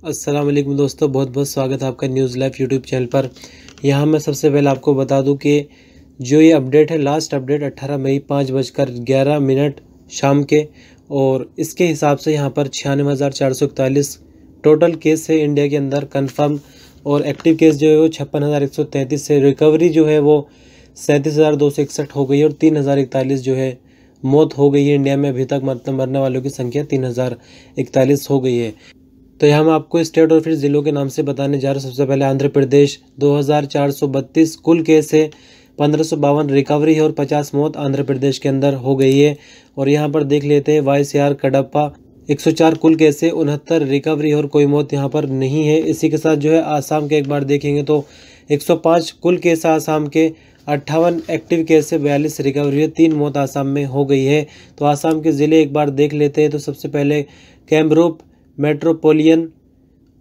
अस्सलाम वालेकुम दोस्तों, बहुत बहुत स्वागत है आपका न्यूज़ लाइव यूट्यूब चैनल पर। यहाँ मैं सबसे पहले आपको बता दूं कि जो ये अपडेट है, लास्ट अपडेट 18 मई 5:11 शाम के, और इसके हिसाब से यहाँ पर 96,441 टोटल केस है इंडिया के अंदर कन्फर्म, और एक्टिव केस जो है वो 56,133 है। रिकवरी जो है वो 37,261 हो गई है, और 3,041 जो है मौत हो गई है इंडिया में अभी तक, मतलब मरने वालों की संख्या 3,041 हो गई है। तो यहाँ मैं आपको स्टेट और फिर ज़िलों के नाम से बताने जा रहा हूँ। सबसे पहले आंध्र प्रदेश 2,432 कुल केस है, 1,552 रिकवरी है और 50 मौत आंध्र प्रदेश के अंदर हो गई है। और यहाँ पर देख लेते हैं YCR कडप्पा 104 कुल केस है, 69 रिकवरी और कोई मौत यहाँ पर नहीं है। इसी के साथ जो है आसाम के एक बार देखेंगे तो 105 कुल केस है आसाम के, 58 एक्टिव केस है, 42 रिकवरी है, 3 मौत आसाम में हो गई है। तो आसाम के ज़िले एक बार देख लेते हैं। तो सबसे पहले कैमरूप मेट्रोपोलियन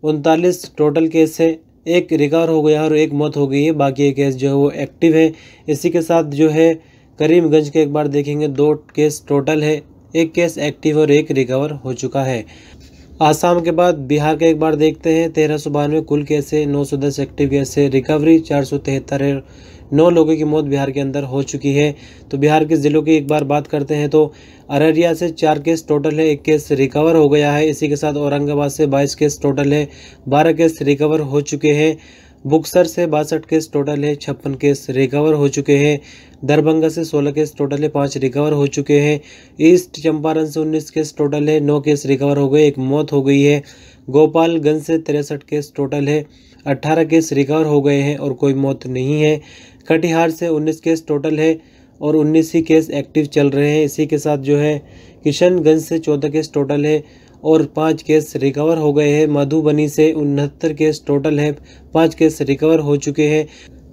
39 टोटल केस है, 1 रिकवर हो गया और 1 मौत हो गई है, बाकी केस जो है वो एक्टिव है। इसी के साथ जो है करीमगंज के एक बार देखेंगे 2 केस टोटल है, 1 केस एक्टिव और 1 रिकवर हो चुका है। आसाम के बाद बिहार का एक बार देखते हैं। 1392 कुल केस है, 910 एक्टिव केस है, रिकवरी 473 है, 9 लोगों की मौत बिहार के अंदर हो चुकी है। तो बिहार के ज़िलों की एक बार बात करते हैं तो अररिया से 4 केस टोटल है, 1 केस रिकवर हो गया है। इसी के साथ औरंगाबाद से 22 केस टोटल है, 12 केस रिकवर हो चुके हैं। बुक्सर से 62 केस टोटल है, 56 केस रिकवर हो चुके हैं। दरभंगा से 16 केस टोटल है, 5 रिकवर हो चुके हैं। ईस्ट चंपारण से 19 केस टोटल है, 9 केस रिकवर हो गए, 1 मौत हो गई है। गोपालगंज से 63 केस टोटल है, 18 केस रिकवर हो गए हैं और कोई मौत नहीं है। कटिहार से 19 केस टोटल है और 19 ही केस एक्टिव चल रहे हैं। इसी के साथ जो है किशनगंज से 14 केस टोटल है और 5 केस रिकवर हो गए हैं। मधुबनी से 69 केस टोटल है, 5 केस रिकवर हो चुके हैं।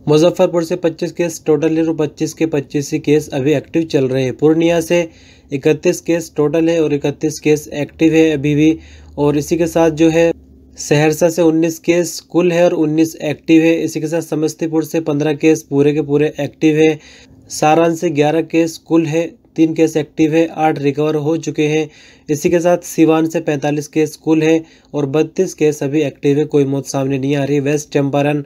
मुजफ्फरपुर से 25 केस टोटल है और 25 के 25 ही केस अभी एक्टिव चल रहे हैं। पूर्णिया से 31 केस टोटल है और 31 केस एक्टिव है अभी भी। और इसी के साथ जो है सहरसा से 19 केस कुल है और 19 एक्टिव है। इसी के साथ समस्तीपुर से 15 केस पूरे के पूरे एक्टिव है। सारण से 11 केस कुल है, 3 केस एक्टिव है, 8 रिकवर हो चुके हैं। इसी के साथ सिवान से 45 केस कुल है और 32 केस अभी एक्टिव है, कोई मौत सामने नहीं आ रही। वेस्ट चंपारण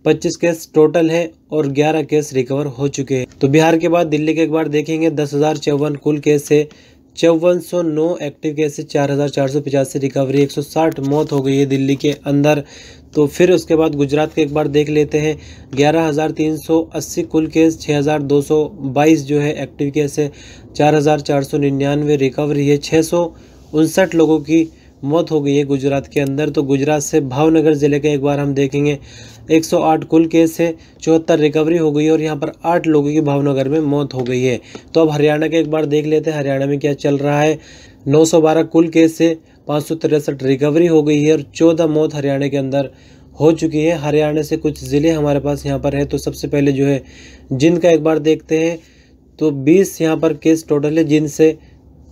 25 केस टोटल है और 11 केस रिकवर हो चुके हैं। तो बिहार के बाद दिल्ली के एक बार देखेंगे। 10,054 कुल केस है, 5409 एक्टिव केस है, 4,485 रिकवरी, 160 मौत हो गई है दिल्ली के अंदर। तो फिर उसके बाद गुजरात के एक बार देख लेते हैं। 11,380 कुल केस, 6,222 जो है एक्टिव केस है, 4,499 रिकवरी है, 659 लोगों की मौत हो गई है गुजरात के अंदर। तो गुजरात से भावनगर ज़िले के एक बार हम देखेंगे। 108 कुल केस है, 74 रिकवरी हो गई है और यहाँ पर 8 लोगों की भावनगर में मौत हो गई है। तो अब हरियाणा के एक बार देख लेते हैं हरियाणा में क्या चल रहा है। 912 कुल केस से 563 रिकवरी हो गई है और 14 मौत हरियाणा के अंदर हो चुकी है। हरियाणा से कुछ ज़िले हमारे पास यहाँ पर है। तो सबसे पहले जो है जिंद का एक बार देखते हैं। तो 20 यहाँ पर केस टोटल है, जिनसे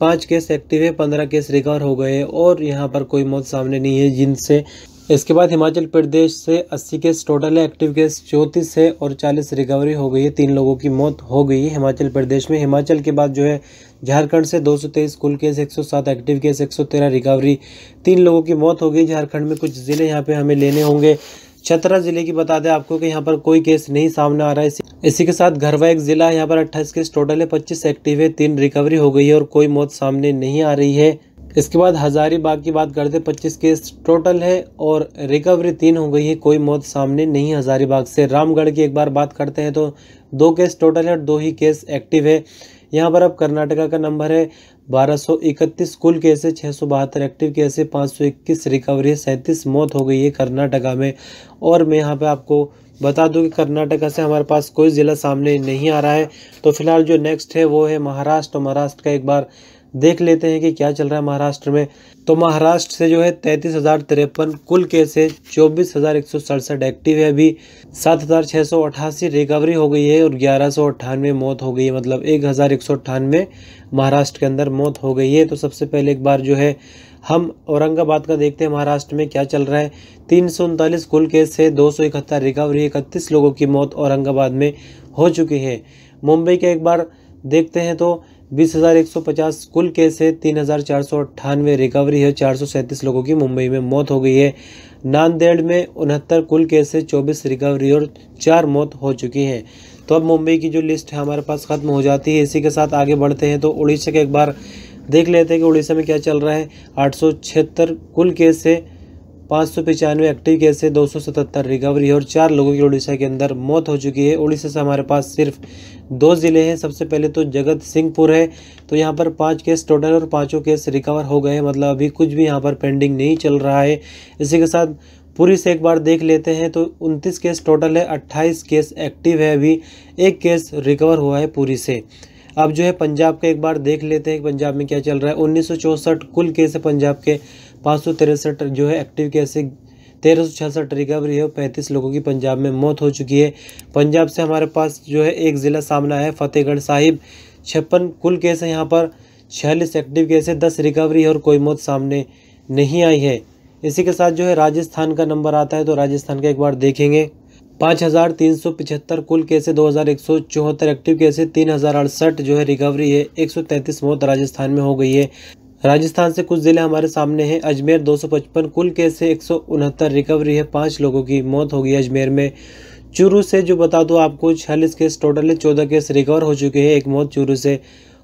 5 केस एक्टिव है, 15 केस रिकवर हो गए और यहाँ पर कोई मौत सामने नहीं है जिनसे। इसके बाद हिमाचल प्रदेश से 80 केस टोटल है, एक्टिव केस 34 है और 40 रिकवरी हो गई है, 3 लोगों की मौत हो गई है हिमाचल प्रदेश में। हिमाचल के बाद जो है झारखंड से 223 कुल केस, 107 एक्टिव केस, 113 रिकवरी, 3 लोगों की मौत हो गई। झारखंड में कुछ ज़िले यहाँ पे हमें लेने होंगे। चतरा ज़िले की बता दें आपको कि यहाँ पर कोई केस नहीं सामने आ रहा है। इसी के साथ घरवा एक ज़िला, यहाँ पर 28 केस टोटल है, 25 एक्टिव है, 3 रिकवरी हो गई है और कोई मौत सामने नहीं आ रही है। इसके बाद हजारीबाग की बात करते हैं। 25 केस टोटल है और रिकवरी 3 हो गई है, कोई मौत सामने नहीं हजारीबाग से। रामगढ़ की एक बार बात करते हैं तो 2 केस टोटल है और 2 ही केस एक्टिव है। यहाँ पर अब कर्नाटका का नंबर है 1231 कुल केस है, 672 एक्टिव केस है, 521 रिकवरी है, 37 मौत हो गई है कर्नाटका में। और मैं यहाँ पे आपको बता दूं कि कर्नाटका से हमारे पास कोई ज़िला सामने नहीं आ रहा है। तो फिलहाल जो नेक्स्ट है वो है महाराष्ट्र। तो महाराष्ट्र का एक बार देख लेते हैं कि क्या चल रहा है महाराष्ट्र में। तो महाराष्ट्र से जो है 33,053 कुल केस है, 24,167 एक्टिव है अभी, 7,688 रिकवरी हो गई है और 1,198 मौत हो गई है, मतलब 1,198 महाराष्ट्र के अंदर मौत हो गई है। तो सबसे पहले एक बार जो है हम औरंगाबाद का देखते हैं महाराष्ट्र में क्या चल रहा है। 339 कुल केस है, 271 रिकवरी, 31 लोगों की मौत औरंगाबाद में हो चुकी है। मुंबई के एक बार देखते हैं तो 20,150 कुल केस है, 3,498 रिकवरी है, 437 लोगों की मुंबई में मौत हो गई है। नांदेड़ में 69 कुल केस है, 24 रिकवरी और 4 मौत हो चुकी हैं। तो अब मुंबई की जो लिस्ट है हमारे पास ख़त्म हो जाती है। इसी के साथ आगे बढ़ते हैं तो उड़ीसा के एक बार देख लेते हैं कि उड़ीसा में क्या चल रहा है। 876 कुल केस है, 595 एक्टिव केस है, 277 रिकवरी और 4 लोगों की उड़ीसा के अंदर मौत हो चुकी है। उड़ीसा से हमारे पास सिर्फ 2 ज़िले हैं। सबसे पहले तो जगत सिंहपुर है, तो यहाँ पर 5 केस टोटल और 5 केस रिकवर हो गए हैं, मतलब अभी कुछ भी यहाँ पर पेंडिंग नहीं चल रहा है। इसी के साथ पुरी से एक बार देख लेते हैं तो 29 केस टोटल है, 28 केस एक्टिव है, अभी 1 केस रिकवर हुआ है पुरी से। अब जो है पंजाब का एक बार देख लेते हैं पंजाब में क्या चल रहा है। 1964 कुल केस है पंजाब के, 563 जो है एक्टिव केस है, 1366 रिकवरी है, 35 लोगों की पंजाब में मौत हो चुकी है। पंजाब से हमारे पास जो है एक ज़िला सामने आया है फतेहगढ़ साहिब, 56 कुल केस है यहाँ पर, 46 एक्टिव केस है, 10 रिकवरी और कोई मौत सामने नहीं आई है। इसी के साथ जो है राजस्थान का नंबर आता है, तो राजस्थान का एक बार देखेंगे। 5,375 कुल केस है, 2,174 एक्टिव केस है, 3,068 जो है रिकवरी है, 133 मौत राजस्थान में हो गई है। राजस्थान से कुछ ज़िले हमारे सामने हैं। अजमेर 255 कुल केस है, 169 रिकवरी है, 5 लोगों की मौत हो गई है अजमेर में। चूरू से जो बता दूं आपको 46 केस टोटल है, 14 केस रिकवर हो चुके हैं, 1 मौत चूरू से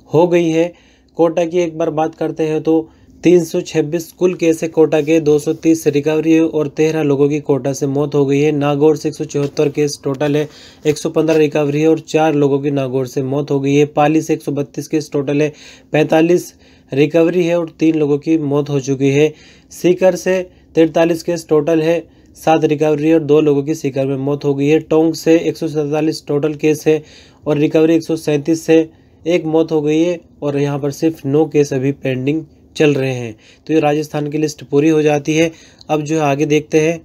हो गई है। कोटा की एक बार बात करते हैं तो 326 कुल केस है कोटा के, 230 रिकवरी है और 13 लोगों की कोटा से मौत हो गई है। नागौर से 174 केस टोटल है, 115 रिकवरी है और 4 लोगों की नागौर से मौत हो गई है। पाली से 132 केस टोटल है, 45 रिकवरी है और 3 लोगों की मौत हो चुकी है। सीकर से 43 केस टोटल है, 7 रिकवरी और 2 लोगों की सीकर में मौत हो गई है। टोंक से 147 टोटल केस है और रिकवरी 137 से 1 मौत हो गई है और यहाँ पर सिर्फ 9 केस अभी पेंडिंग चल रहे हैं। तो ये राजस्थान की लिस्ट पूरी हो जाती है। अब जो है आगे देखते हैं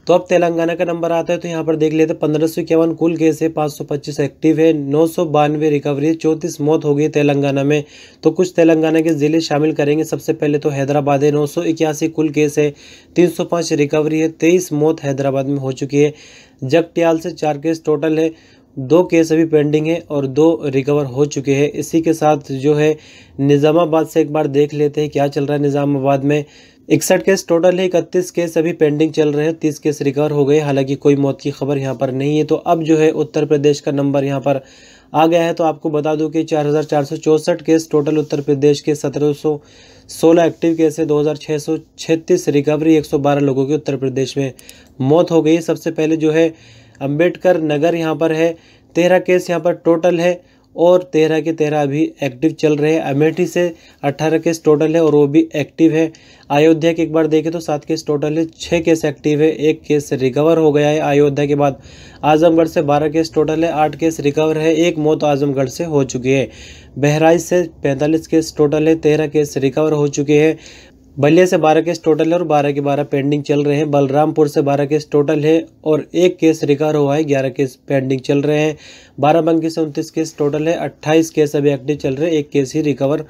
तो अब तेलंगाना का नंबर आता है, तो यहाँ पर देख लेते हैं 1551 कुल केस है, 525 एक्टिव है, 992 रिकवरी है, 34 मौत हो गई तेलंगाना में। तो कुछ तेलंगाना के ज़िले शामिल करेंगे। सबसे पहले तो हैदराबाद है, 981 कुल केस है, 305 रिकवरी है, 23 मौत हैदराबाद में हो चुकी है। जगत्याल से 4 केस टोटल है, 2 केस अभी पेंडिंग है और 2 रिकवर हो चुके हैं। इसी के साथ जो है निज़ामाबाद से एक बार देख लेते हैं क्या चल रहा है। निज़ामाबाद में 61 केस टोटल है, 31 केस अभी पेंडिंग चल रहे हैं, 30 केस रिकवर हो गए, हालांकि कोई मौत की खबर यहाँ पर नहीं है। तो अब जो है उत्तर प्रदेश का नंबर यहाँ पर आ गया है। तो आपको बता दूं कि 4,464 केस टोटल उत्तर प्रदेश के, 1,716 एक्टिव केस है, 2,636 रिकवरी, 112 लोगों की उत्तर प्रदेश में मौत हो गई। सबसे पहले जो है अंबेडकर नगर यहाँ पर है, 13 केस यहाँ पर टोटल है और 13 के 13 अभी एक्टिव चल रहे हैं। अमेठी से 18 केस टोटल है और वो भी एक्टिव है। अयोध्या के एक बार देखें तो 7 केस टोटल है, 6 केस एक्टिव है, 1 केस रिकवर हो गया है अयोध्या के बाद। आजमगढ़ से 12 केस टोटल है, 8 केस रिकवर है, 1 मौत आजमगढ़ से हो चुकी है। बहराइच से 45 केस टोटल है, 13 केस रिकवर हो चुके हैं। बलिया से 12 केस टोटल है और 12 के 12 पेंडिंग चल रहे हैं। बलरामपुर से 12 केस टोटल है और 1 केस रिकवर हुआ है, 11 केस पेंडिंग चल रहे हैं। बाराबंकी से 29 केस टोटल है, 28 केस अभी एक्टिव चल रहे हैं, 1 केस ही रिकवर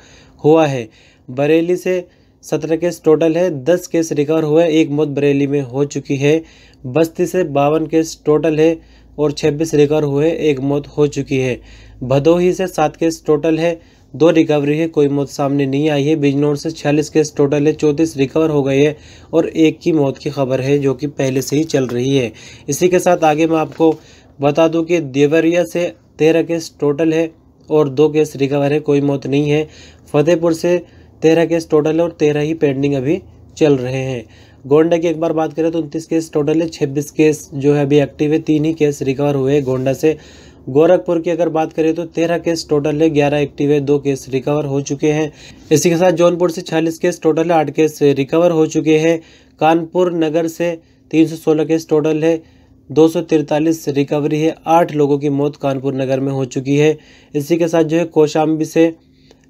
हुआ है। बरेली से 17 केस टोटल है, 10 केस रिकवर हुए, 1 मौत बरेली में हो चुकी है। बस्ती से 52 केस टोटल है और 26 रिकवर हुए, 1 मौत हो चुकी है। भदोही से 7 केस टोटल है, 2 रिकवरी है, कोई मौत सामने नहीं आई है। बिजनौर से 46 केस टोटल है, 34 रिकवर हो गए हैं और 1 की मौत की खबर है जो कि पहले से ही चल रही है। इसी के साथ आगे मैं आपको बता दूं कि देवरिया से 13 केस टोटल है और 2 केस रिकवर है, कोई मौत नहीं है। फतेहपुर से 13 केस टोटल है और 13 ही पेंडिंग अभी चल रहे हैं। गोंडा की एक बार बात करें तो 29 केस टोटल है, 26 केस जो है अभी एक्टिव है, 3 ही केस रिकवर हुए गोंडा से। गोरखपुर की अगर बात करें तो 13 केस टोटल है, 11 एक्टिव है, 2 केस रिकवर हो चुके हैं। इसी के साथ जौनपुर से 40 केस टोटल है, 8 केस रिकवर हो चुके हैं। कानपुर नगर से 316 केस टोटल है, 243 रिकवरी है, 8 लोगों की मौत कानपुर नगर में हो चुकी है। इसी के साथ जो है कौशाम्बी से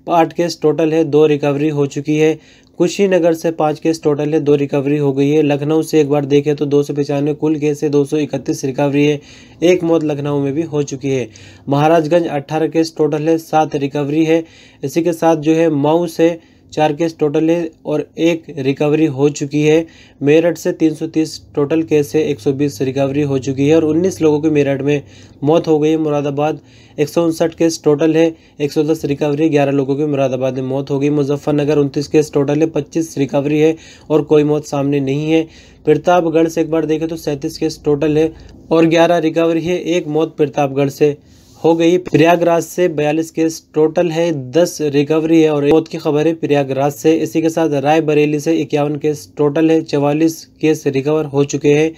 8 केस टोटल है, 2 रिकवरी हो चुकी है। कुशीनगर से 5 केस टोटल है, 2 रिकवरी हो गई है। लखनऊ से एक बार देखें तो 295 कुल केस है, 231 रिकवरी है, 1 मौत लखनऊ में भी हो चुकी है। महाराजगंज 18 केस टोटल है, 7 रिकवरी है। इसी के साथ जो है मऊ से 4 केस टोटल है और 1 रिकवरी हो चुकी है। मेरठ से 330 टोटल केस है, 120 रिकवरी हो चुकी है और 19 लोगों की मेरठ में मौत हो गई है। मुरादाबाद 159 केस टोटल है, 110 रिकवरी, 11 लोगों की मुरादाबाद में मौत हो गई। मुजफ्फरनगर 29 केस टोटल है, 25 रिकवरी है और कोई मौत सामने नहीं है। प्रतापगढ़ से एक बार देखें तो 37 केस टोटल है और 11 रिकवरी है, 1 मौत प्रतापगढ़ से हो गई। प्रयागराज से 42 केस टोटल है, 10 रिकवरी है और मौत की खबर है प्रयागराज से। इसी के साथ रायबरेली से 51 केस टोटल है, 44 केस रिकवर हो चुके हैं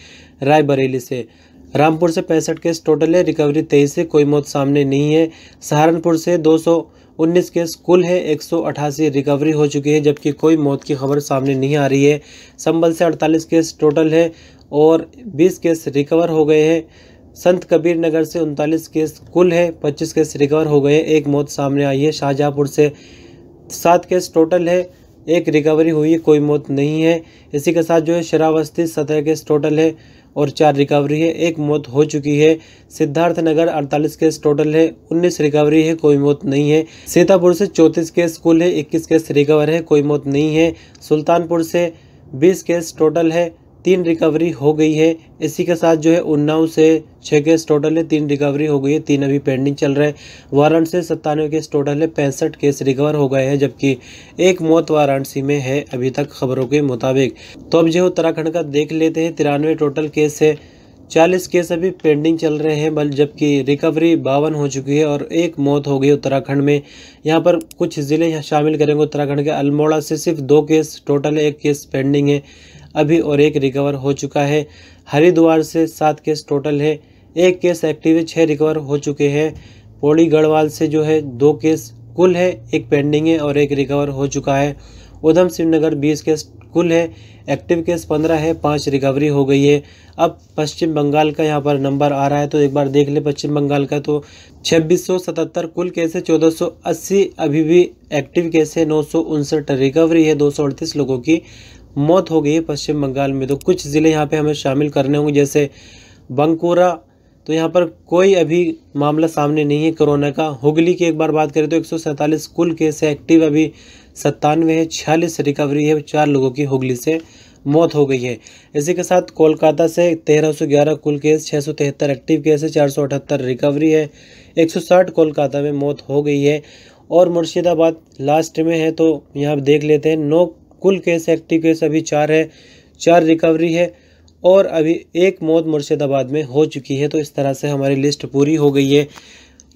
रायबरेली से। रामपुर से 65 केस टोटल है, रिकवरी 23 है, कोई मौत सामने नहीं है। सहारनपुर से 219 केस कुल है, 188 रिकवरी हो चुकी है, जबकि कोई मौत की खबर सामने नहीं आ रही है। संभल से 48 केस टोटल है और 20 केस रिकवर हो गए हैं। संत कबीर नगर से 39 केस कुल है, 25 केस रिकवर हो गए, 1 मौत सामने आई है। शाहजहाँपुर से 7 केस टोटल है, 1 रिकवरी हुई है, कोई मौत नहीं है। इसी के साथ जो है शरावस्ती 17 केस टोटल है और 4 रिकवरी है, 1 मौत हो चुकी है। सिद्धार्थनगर 48 केस टोटल है, 19 रिकवरी है, कोई मौत नहीं है। सीतापुर से 34 केस कुल है, 21 केस रिकवर है, कोई मौत नहीं है। सुल्तानपुर से 20 केस टोटल है, 3 रिकवरी हो गई है। इसी के साथ जो है उन्नाव से 6 केस टोटल है, 3 रिकवरी हो गई है, 3 अभी पेंडिंग चल रहा है। वाराणसी से 97 केस टोटल है, 65 केस रिकवर हो गए हैं, जबकि 1 मौत वाराणसी में है अभी तक खबरों के मुताबिक। तो अब जो उत्तराखंड का देख लेते हैं, 93 टोटल केस है, 40 केस अभी पेंडिंग चल रहे हैं, जबकि रिकवरी 52 हो चुकी है और 1 मौत हो गई उत्तराखंड में। यहाँ पर कुछ ज़िले यहाँ शामिल करेंगे उत्तराखंड के। अल्मोड़ा से सिर्फ 2 केस टोटल है, 1 केस पेंडिंग है अभी और 1 रिकवर हो चुका है। हरिद्वार से 7 केस टोटल है, 1 केस एक्टिव है, 6 रिकवर हो चुके हैं। पौड़ी गढ़वाल से जो है 2 केस कुल है, 1 पेंडिंग है और 1 रिकवर हो चुका है। उधम सिंह नगर 20 केस कुल है, एक्टिव केस 15 है, 5 रिकवरी हो गई है। अब पश्चिम बंगाल का यहाँ पर नंबर आ रहा है तो एक बार देख ले पश्चिम बंगाल का। तो 2677 कुल केस है, 1480 अभी भी एक्टिव केस है, 959 रिकवरी है, 238 लोगों की मौत हो गई है पश्चिम बंगाल में। तो कुछ ज़िले यहाँ पे हमें शामिल करने होंगे, जैसे बंकुरा, तो यहाँ पर कोई अभी मामला सामने नहीं है कोरोना का। हुगली की एक बार बात करें तो 147 कुल केस है, एक्टिव अभी 97 है, 46 रिकवरी है, 4 लोगों की हुगली से मौत हो गई है। इसी के साथ कोलकाता से 1311 कुल केस, 673 एक्टिव केस है, 478 रिकवरी है, 160 कोलकाता में मौत हो गई है। और मुर्शिदाबाद लास्ट में है तो यहाँ देख लेते हैं, 9 कुल केस एक्टिव केस अभी 4 है, 4 रिकवरी है और अभी 1 मौत मुर्शिदाबाद में हो चुकी है। तो इस तरह से हमारी लिस्ट पूरी हो गई है।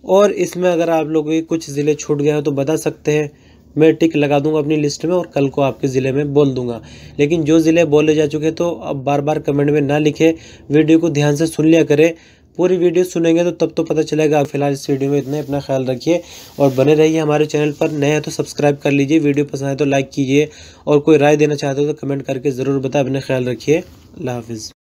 और इसमें अगर आप लोगों के कुछ ज़िले छूट गए हो तो बता सकते हैं, मैं टिक लगा दूंगा अपनी लिस्ट में और कल को आपके ज़िले में बोल दूंगा। लेकिन जो ज़िले बोले जा चुके तो अब बार बार कमेंट में ना लिखे, वीडियो को ध्यान से सुन लिया करें। पूरी वीडियो सुनेंगे तो तब तो पता चलेगा। फिलहाल इस वीडियो में इतना, अपना ख्याल रखिए और बने रहिए हमारे चैनल पर। नए हैं तो सब्सक्राइब कर लीजिए, वीडियो पसंद आए तो लाइक कीजिए और कोई राय देना चाहते हो तो कमेंट करके ज़रूर बताएं। अपना ख्याल रखिए, अल्लाह हाफिज़।